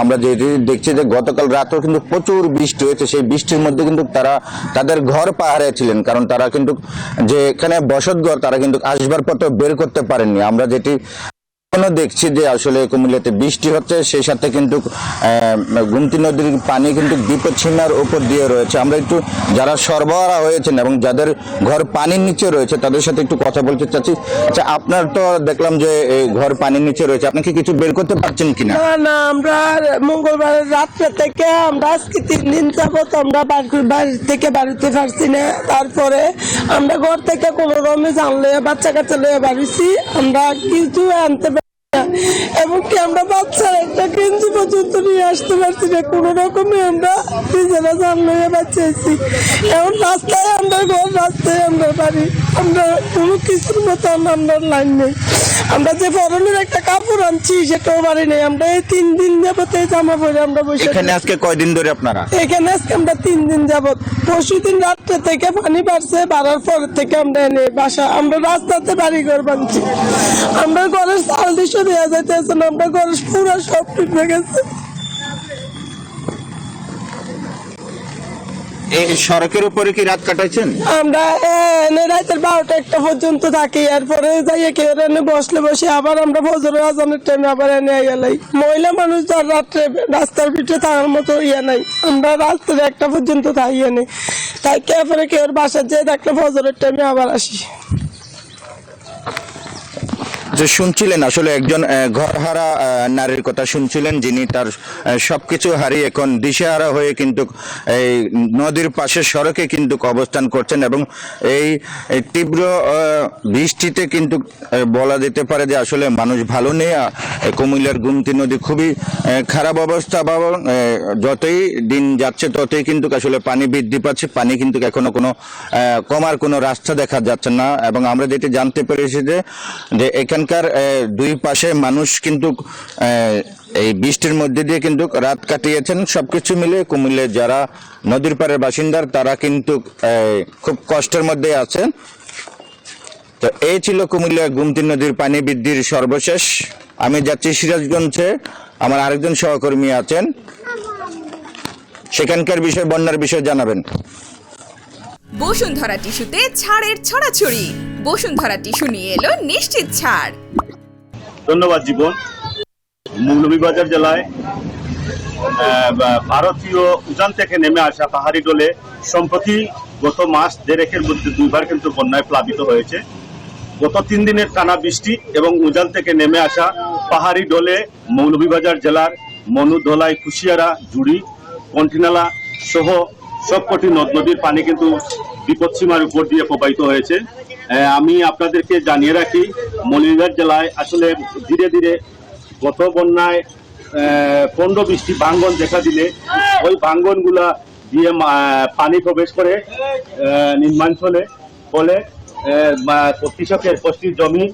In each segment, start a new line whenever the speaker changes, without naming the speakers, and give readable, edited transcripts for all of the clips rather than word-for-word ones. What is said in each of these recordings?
আমরা যেটি দেখছি যে গতকাল রাতেও কিন্তু প্রচুর বৃষ্টি হয়েছে, সেই বৃষ্টির মধ্যে কিন্তু তারা তাদের ঘর পাহাড়ে ছিলেন, কারণ তারা কিন্তু যে এখানে বসতঘর তারা কিন্তু আসবাবপত্র বের করতে পারেননি। আমরা যেটি দেখছি যে আসলে কুমিল্লাতে বৃষ্টি হচ্ছে, সেই সাথে কিন্তু গোমতী নদীর পানি কিন্তু বিপদসীমার উপর দিয়ে রয়েছে। আমরা একটু যারা সরবরাহ হয়েছেন এবং যাদের ঘর পানির নিচে রয়েছে তাদের সাথে একটু কথা বলতে চাচ্ছি। আচ্ছা, আপনার তো দেখলাম যে ঘর পানির নিচে রয়েছে, আপনি কি কিছু বের করতে পারছেন কিনা?
না, আমরা মঙ্গলবার রাত্রে থেকে আমরা আজকে 3 দিন যাবত আমরা বাড়ি থেকে বাড়িতে পারছি না। তারপরে আমরা ঘর থেকে কোনো রকমে জানলে বাচ্চা কাচ্চা লয়ে বাড়িছি, আমরা কিছু আনতে এমনকি আমরা বাচ্চার একটা কেঞ্জি পর্যন্ত নিয়ে আসতে পারছি না। কোনো রকমে আমরা নিজেরা জানলে বাঁচিয়েছি। এখন রাস্তায় আমরা ঘর, রাস্তায় আমরা বাড়ি, আমরা কোনো কিছুর মতো আমরা লাইন নেই। আমরা যে পরনের একটা কাপড় আনছি সেটাও বাড়ি নেই। আমরা এই 3 দিন যাবত এই জামা পরে আমরা বসে।
এখানে আজকে কয়দিন ধরে আপনারা
এখানে? আজকে আমরা 3 দিন যাবত। পরশুদিন রাত্রে থেকে পানি বাড়ছে, বাড়ার পর থেকে আমরা এনে বাসা, আমরা রাস্তাতে বাড়ি ঘর বানছি। আমরা ঘরের চাল দিশো দেওয়া যাইতেছে না, আমরা ঘরের পুরো সব টুটে গেছে।
এই সড়কের উপরে কি রাত কাটাইছেন?
আমরা রাতের 12টা-1টা পর্যন্ত থাকি, এরপরে যাইয়ে কেউ এনে বসলে বসে আবার আমরা ফজরের আজানের টাইমে আবার এনে গেলাই। মহিলা মানুষ যার রাত্রে রাস্তার পিঠে থাকার মতো নাই, আমরা রাত্রে 1টা পর্যন্ত থাকি এনে, তাই পরে কেউ বাসার যেয়ে দেখলে ফজরের টাইমে আবার আসি।
যে শুনছিলেন আসলে একজন ঘরহারা নারীর কথা শুনছিলেন, যিনি তার সবকিছু হারিয়ে এখন দিশেহারা হয়ে কিন্তু এই নদীর পাশে সড়কে কিন্তু অবস্থান করছেন এবং এই তীব্র বৃষ্টিতে কিন্তু বলা যেতে পারে যে আসলে মানুষ ভালো নেই। কুমিল্লার গোমতী নদী খুবই খারাপ অবস্থা, এবং যতই দিন যাচ্ছে ততই কিন্তু আসলে পানি বৃদ্ধি পাচ্ছে। পানি কিন্তু এখনো কোনো কমার কোনো রাস্তা দেখা যাচ্ছে না। এবং আমরা যেটি জানতে পেরেছি যে এখানকার দুই পাশে মানুষ কিন্তু এই বৃষ্টির মধ্যে দিয়ে কিন্তু রাত কাটিয়েছেন। সবকিছু মিলে কুমিল্লার যারা নদীর পাড়ের বাসিন্দা তারা কিন্তু খুব কষ্টের মধ্যে আছেন। তো এই ছিল কুমিল্লা গোমতী নদীর পানি বৃদ্ধির সর্বশেষ। আমি যাচ্ছি সিরাজগঞ্জে, আমার আরেকজন সহকর্মী আছেন, সেখানকার বিষয়, বন্যার বিষয় জানাবেন।
বসুন্ধরা টিস্যুতে ছাড়ের ছড়াছড়ি। বসুন্ধরা টিস্যু নিয়ে এলো নিশ্চিত ছাড়।
ধন্যবাদ জীবন। মৌলভীবাজার জেলায় ভারতীয় উজান থেকে নেমে আসা পাহাড়ি ডলে সম্প্রতি গত মাস দেড়েকের মধ্যে 2বার কিন্তু বন্যায় প্লাবিত হয়েছে। গত 3 দিনের টানা বৃষ্টি এবং উজান থেকে নেমে আসা পাহাড়ি ডলে মৌলভীবাজার জেলার মনু, ধলাই, কুশিয়ারা, জুড়ি, কন্টিনালা সহ সবকটি নদ নদীর পানি কিন্তু বিপদসীমার উপর দিয়ে প্রবাহিত হয়েছে। আমি আপনাদেরকে জানিয়ে রাখি, মৌলভীবাজার জেলায় আসলে ধীরে ধীরে গত বন্যায় 15-20টি ভাঙ্গন দেখা দিলে ওই ভাঙ্গনগুলা দিয়ে পানি প্রবেশ করে নিম্নাঞ্চলে, ফলে কৃষকের কষ্টির জমি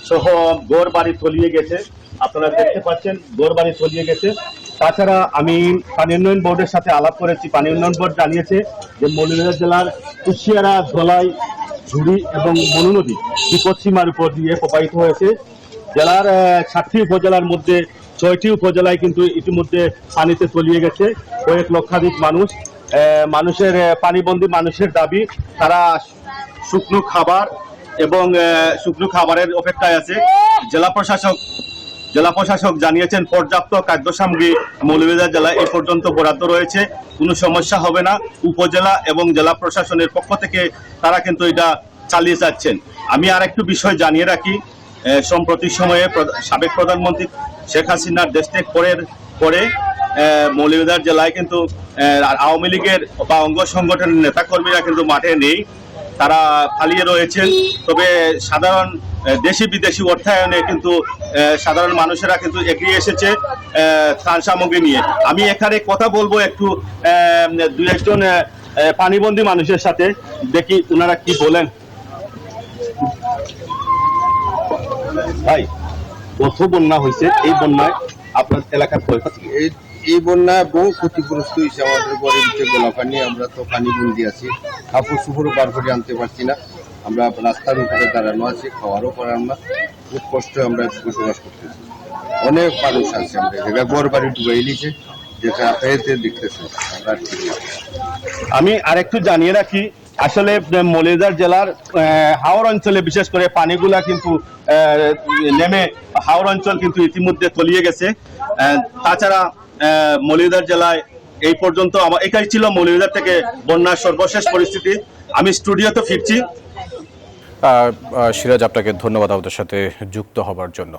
সহ ঘর বাড়ি তলিয়ে গেছে। আপনারা দেখতে পাচ্ছেন ঘর বাড়ি তলিয়ে গেছে। তাছাড়া আমি পানি উন্নয়ন বোর্ডের সাথে আলাপ করেছি। পানি উন্নয়ন বোর্ড জানিয়েছে যে মৌলভীবাজার জেলার কুশিয়ারা, ধলাই, ঝুড়ি এবং মনু নদী বিপদসীমার উপর দিয়ে প্রবাহিত হয়েছে। জেলার 7টি উপজেলার মধ্যে 6টি উপজেলায় কিন্তু ইতিমধ্যে পানিতে তলিয়ে গেছে কয়েক লক্ষাধিক মানুষ। মানুষের পানিবন্দী মানুষের দাবি, তারা শুকনো খাবার এবং শুকনো খাবারের অপেক্ষায় আছে। জেলা প্রশাসক জানিয়েছেন পর্যাপ্ত খাদ্য সামগ্রী মৌলভীবাজার জেলায় এ পর্যন্ত বরাদ্দ রয়েছে, কোনো সমস্যা হবে না। উপজেলা এবং জেলা প্রশাসনের পক্ষ থেকে তারা কিন্তু এটা চালিয়ে যাচ্ছেন। আমি আর একটু বিষয় জানিয়ে রাখি, সম্প্রতি সময়ে সাবেক প্রধানমন্ত্রী শেখ হাসিনার দেশত্যাগ পরে মৌলভীবাজার জেলায় কিন্তু আওয়ামী লীগের বা অঙ্গ সংগঠনের নেতাকর্মীরা কিন্তু মাঠে নেই, তারা পালিয়ে রয়েছেন। তবে সাধারণ দেশি বিদেশি অর্থায়নে কিন্তু সাধারণ মানুষেরা কিন্তু এগিয়ে এসেছে ত্রাণ সামগ্রী নিয়ে। আমি এখানে কথা বলবো একটু 2-1জন পানিবন্দী মানুষের সাথে, দেখি ওনারা কি বলেন। ভাই, কত বন্যা হয়েছে? এই বন্যায় আপনার এলাকার ক্ষয়ক্ষতি?
এই বন্যায় বহু ক্ষতিগ্রস্ত হয়েছে আমাদের ঘরের ভিতরে গোলাপানি। আমরা তো পানি বন্দি আছি, কাপড় চোপড়ও বার করে আনতে পারছি না। আমরা রাস্তার উপরে দাঁড়ানো আছি, খাওয়ারও পারাম না, খুব কষ্টে আমরা বসবাস করতেছি। অনেক মানুষ আছে আমাদের জায়গায় ঘর বাড়ি ডুবাই নিছে, যেটা এতে দেখতেছে আমরা ঠিক না।
আমি আরেকটু জানিয়ে রাখি, আসলে মৌলভীবাজার জেলার হাওড় অঞ্চলে বিশেষ করে পানিগুলা কিন্তু নেমে হাওড় অঞ্চল কিন্তু ইতিমধ্যে তলিয়ে গেছে। তাছাড়া মৌলভীবাজার জেলায় এই পর্যন্ত এটাই ছিল মৌলভীবাজার থেকে বন্যার সর্বশেষ পরিস্থিতি। আমি স্টুডিওতে ফিরছি।
সিরাজ, আপনাকে ধন্যবাদ আমাদের সাথে যুক্ত হবার জন্য।